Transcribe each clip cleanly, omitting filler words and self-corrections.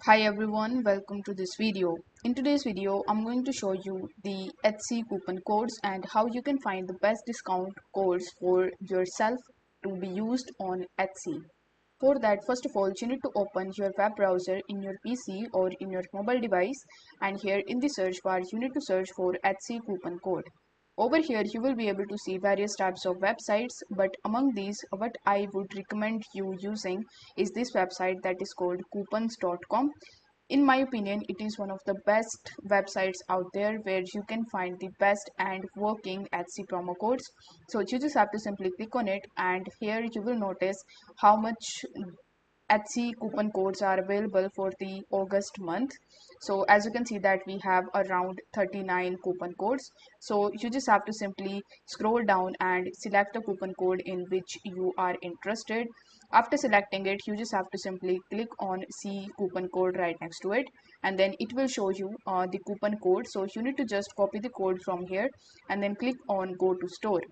Hi everyone, welcome to this video. In today's video, I'm going to show you the Etsy coupon codes and how you can find the best discount codes for yourself to be used on Etsy. For that, first of all, you need to open your web browser in your PC or in your mobile device, and here in the search bar, you need to search for Etsy coupon code. Over here, you will be able to see various types of websites, but among these, what I would recommend you using is this website that is called coupons.com. In my opinion, it is one of the best websites out there where you can find the best and working Etsy promo codes. So you just have to simply click on it, and here you will notice how much Etsy coupon codes are available for the August month. So as you can see that we have around 39 coupon codes. So you just have to simply scroll down and select the coupon code in which you are interested. After selecting it, you just have to simply click on see coupon code right next to it, and then it will show you the coupon code. So you need to just copy the code from here and then click on go to store.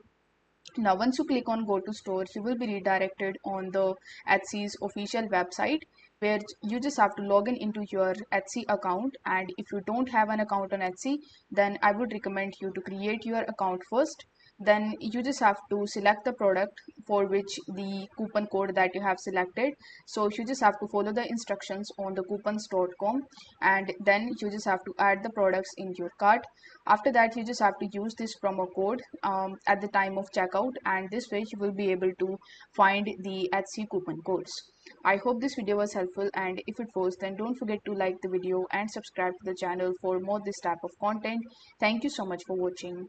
Now, once you click on go to store, you will be redirected on the Etsy's official website where you just have to log in into your Etsy account. And if you don't have an account on Etsy, then I would recommend you to create your account first. Then you just have to select the product for which the coupon code that you have selected. So you just have to follow the instructions on the coupons.com, and then you just have to add the products in your cart. After that, you just have to use this promo code at the time of checkout, and this way you will be able to find the Etsy coupon codes. I hope this video was helpful, and if it was, then don't forget to like the video and subscribe to the channel for more this type of content. Thank you so much for watching.